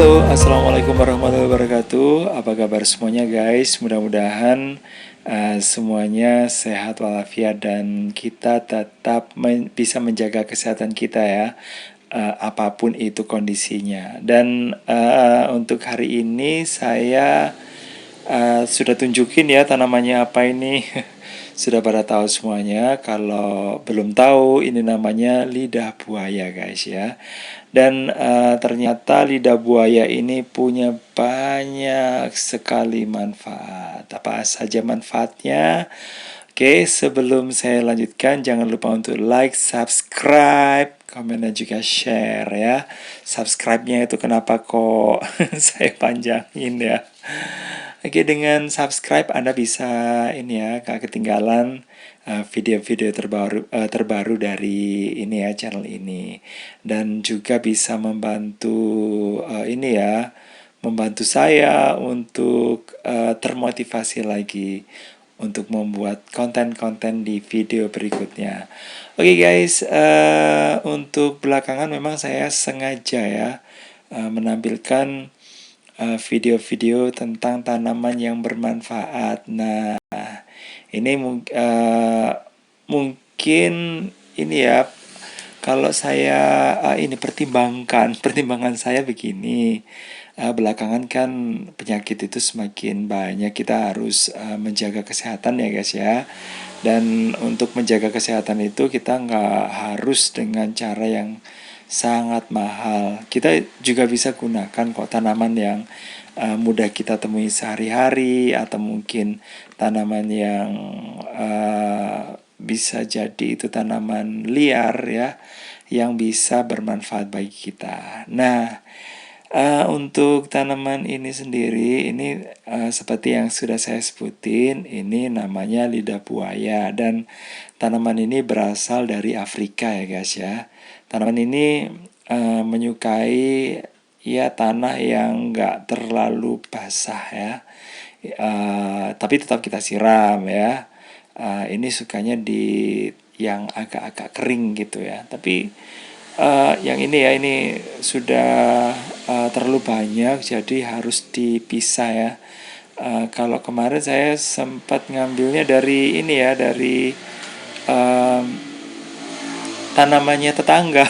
Halo, assalamualaikum warahmatullahi wabarakatuh. Apa kabar semuanya, guys? Mudah-mudahan semuanya sehat walafiat dan kita tetap bisa menjaga kesehatan kita ya, apapun itu kondisinya. Dan untuk hari ini saya sudah tunjukin ya tanamannya apa ini. Sudah pada tahu semuanya. Kalau belum tahu, ini namanya lidah buaya, guys ya. Dan ternyata lidah buaya ini punya banyak sekali manfaat. Apa saja manfaatnya? Oke, sebelum saya lanjutkan, jangan lupa untuk like, subscribe, komen, dan juga share ya. Subscribe-nya itu kenapa kok saya panjangin ya. Oke, dengan subscribe Anda bisa ini ya, gak ketinggalan video-video terbaru dari ini ya, channel ini. Dan juga bisa membantu ini ya, membantu saya untuk termotivasi lagi untuk membuat konten-konten di video berikutnya. Oke guys, untuk belakangan memang saya sengaja ya menampilkan video-video tentang tanaman yang bermanfaat. Nah, ini mungkin ini ya, kalau saya ini pertimbangan saya begini. Belakangan kan penyakit itu semakin banyak, kita harus menjaga kesehatan ya guys ya. Dan untuk menjaga kesehatan itu kita nggak harus dengan cara yang sangat mahal. Kita juga bisa gunakan kok tanaman yang mudah kita temui sehari-hari, atau mungkin tanaman yang bisa jadi itu tanaman liar ya, yang bisa bermanfaat bagi kita. Nah, untuk tanaman ini sendiri, ini seperti yang sudah saya sebutin, ini namanya lidah buaya. Dan tanaman ini berasal dari Afrika ya guys ya. Tanaman ini menyukai ya tanah yang nggak terlalu basah ya, tapi tetap kita siram ya. Ini sukanya di yang agak-agak kering gitu ya. Tapi yang ini ya, ini sudah terlalu banyak, jadi harus dipisah ya. Kalau kemarin saya sempat ngambilnya dari ini ya, dari tanamannya tetangga.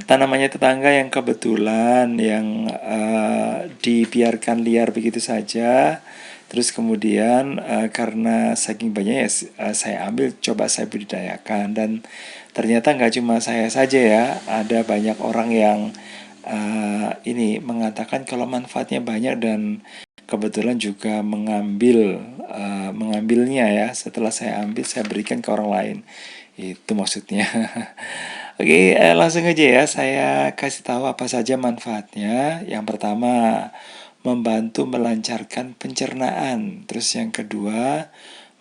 Tanamannya tetangga yang kebetulan yang dibiarkan liar begitu saja. Terus kemudian karena saking banyaknya saya ambil, coba saya budidayakan. Dan ternyata nggak cuma saya saja ya, ada banyak orang yang ini mengatakan kalau manfaatnya banyak, dan kebetulan juga mengambilnya ya. Setelah saya ambil, saya berikan ke orang lain. Itu maksudnya. Oke, langsung aja ya, saya kasih tahu apa saja manfaatnya. Yang pertama, membantu melancarkan pencernaan. Terus yang kedua,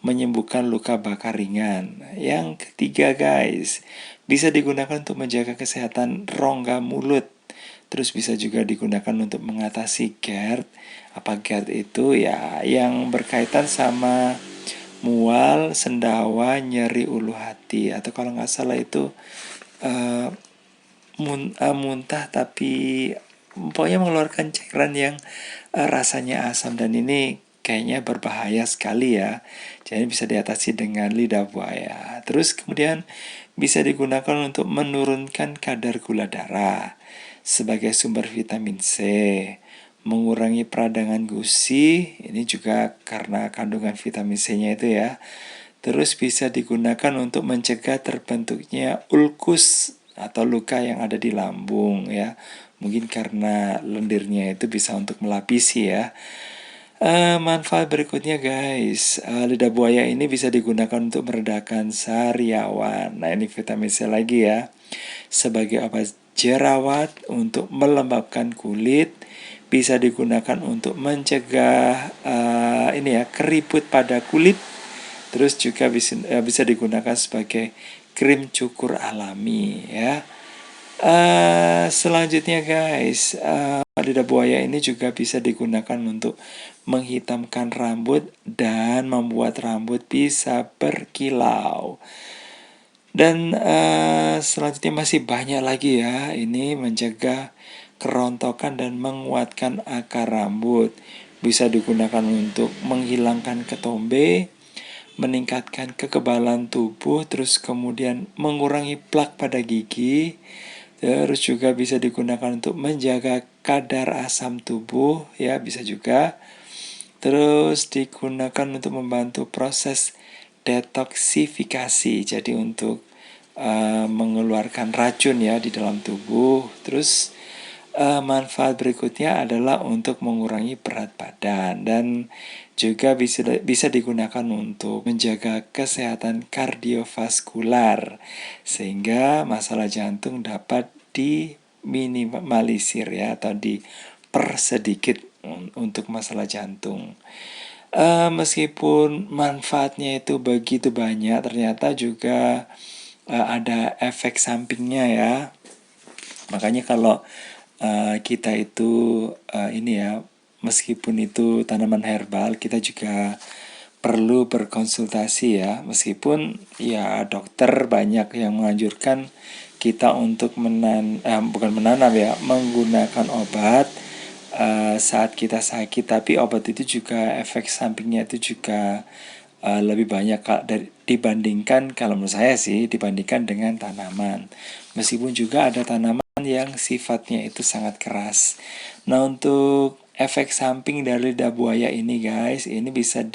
menyembuhkan luka bakar ringan. Yang ketiga guys, bisa digunakan untuk menjaga kesehatan rongga mulut. Terus bisa juga digunakan untuk mengatasi GERD. Apa GERD itu? Ya, yang berkaitan sama mual, sendawa, nyeri ulu hati. Atau kalau nggak salah itu muntah, tapi pokoknya mengeluarkan cairan yang rasanya asam. Dan ini kayaknya berbahaya sekali ya. Jadi bisa diatasi dengan lidah buaya. Terus kemudian bisa digunakan untuk menurunkan kadar gula darah sebagai sumber vitamin C, mengurangi peradangan gusi, ini juga karena kandungan vitamin C-nya itu ya. Terus bisa digunakan untuk mencegah terbentuknya ulkus atau luka yang ada di lambung ya. Mungkin karena lendirnya itu bisa untuk melapisi ya. Manfaat berikutnya guys, lidah buaya ini bisa digunakan untuk meredakan sariawan. Nah, ini vitamin C lagi ya. Sebagai obat jerawat, untuk melembabkan kulit, bisa digunakan untuk mencegah ini ya, keriput pada kulit. Terus juga bisa digunakan sebagai krim cukur alami ya. Selanjutnya guys, lidah buaya ini juga bisa digunakan untuk menghitamkan rambut dan membuat rambut bisa berkilau. Dan selanjutnya masih banyak lagi ya, ini mencegah kerontokan dan menguatkan akar rambut. Bisa digunakan untuk menghilangkan ketombe, meningkatkan kekebalan tubuh, terus kemudian mengurangi plak pada gigi. Terus juga bisa digunakan untuk menjaga kadar asam tubuh, ya bisa juga. Terus digunakan untuk membantu proses detoksifikasi, jadi untuk mengeluarkan racun ya di dalam tubuh. Terus manfaat berikutnya adalah untuk mengurangi berat badan dan juga bisa digunakan untuk menjaga kesehatan kardiovaskular sehingga masalah jantung dapat diminimalisir ya atau dipersedikit untuk masalah jantung. Meskipun manfaatnya itu begitu banyak, ternyata juga ada efek sampingnya ya. Makanya kalau kita itu ini ya, meskipun itu tanaman herbal, kita juga perlu berkonsultasi ya. Meskipun ya dokter banyak yang menganjurkan kita untuk bukan menanam ya, menggunakan obat saat kita sakit, tapi obat itu juga efek sampingnya itu juga lebih banyak dibandingkan, kalau menurut saya sih, dibandingkan dengan tanaman. Meskipun juga ada tanaman yang sifatnya itu sangat keras. Nah, untuk efek samping dari lidah buaya ini guys, ini bisa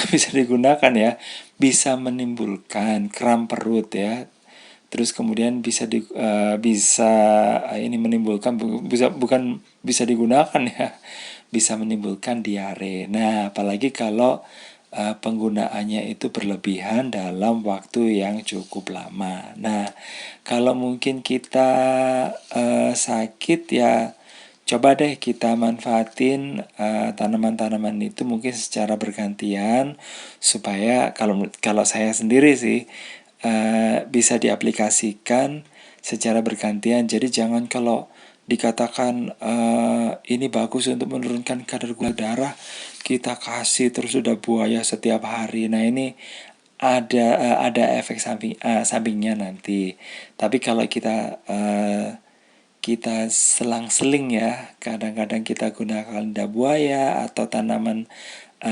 bisa digunakan ya, bisa menimbulkan kram perut ya. Terus kemudian ini menimbulkan bukan bisa digunakan ya, bisa menimbulkan diare. Nah, apalagi kalau penggunaannya itu berlebihan dalam waktu yang cukup lama. Nah, kalau mungkin kita sakit ya, coba deh kita manfaatin tanaman-tanaman itu mungkin secara bergantian supaya kalau saya sendiri sih bisa diaplikasikan secara bergantian. Jadi jangan kalau dikatakan ini bagus untuk menurunkan kadar gula darah, kita kasih terus sudah buaya setiap hari. Nah, ini ada efek sampingnya nanti. Tapi kalau kita selang-seling ya, kadang-kadang kita gunakan lidah buaya atau tanaman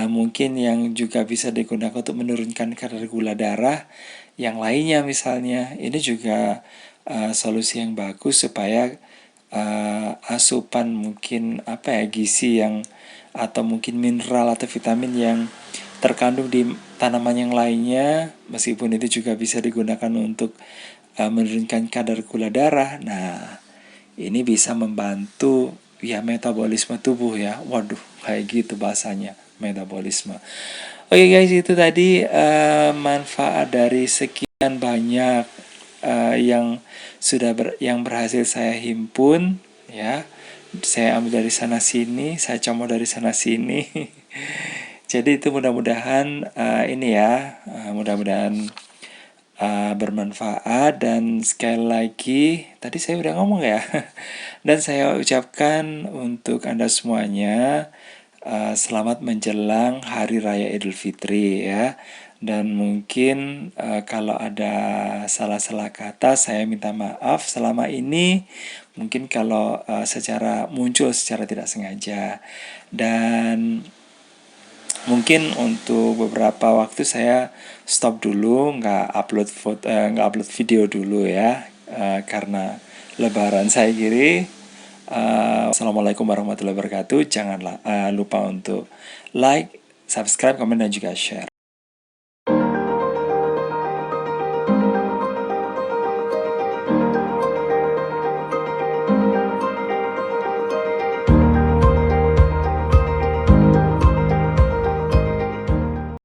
mungkin yang juga bisa digunakan untuk menurunkan kadar gula darah yang lainnya misalnya, ini juga solusi yang bagus supaya asupan mungkin gizi yang atau mungkin mineral atau vitamin yang terkandung di tanaman yang lainnya, meskipun itu juga bisa digunakan untuk menurunkan kadar gula darah. Nah, ini bisa membantu ya metabolisme tubuh ya. Waduh, kayak gitu bahasanya, metabolisme. Oke guys, itu tadi manfaat dari sekian banyak yang berhasil saya himpun ya. Saya ambil dari sana sini, saya comot dari sana sini. Jadi itu mudah-mudahan mudah-mudahan bermanfaat. Dan sekali lagi tadi saya udah ngomong ya. Dan saya ucapkan untuk Anda semuanya selamat menjelang Hari Raya Idul Fitri ya. Dan mungkin kalau ada salah-salah kata, saya minta maaf selama ini. Mungkin kalau muncul secara tidak sengaja. Dan mungkin untuk beberapa waktu saya stop dulu, nggak upload video dulu ya, karena Lebaran saya kira. Assalamualaikum warahmatullahi wabarakatuh. Jangan lupa untuk like, subscribe, komen, dan juga share.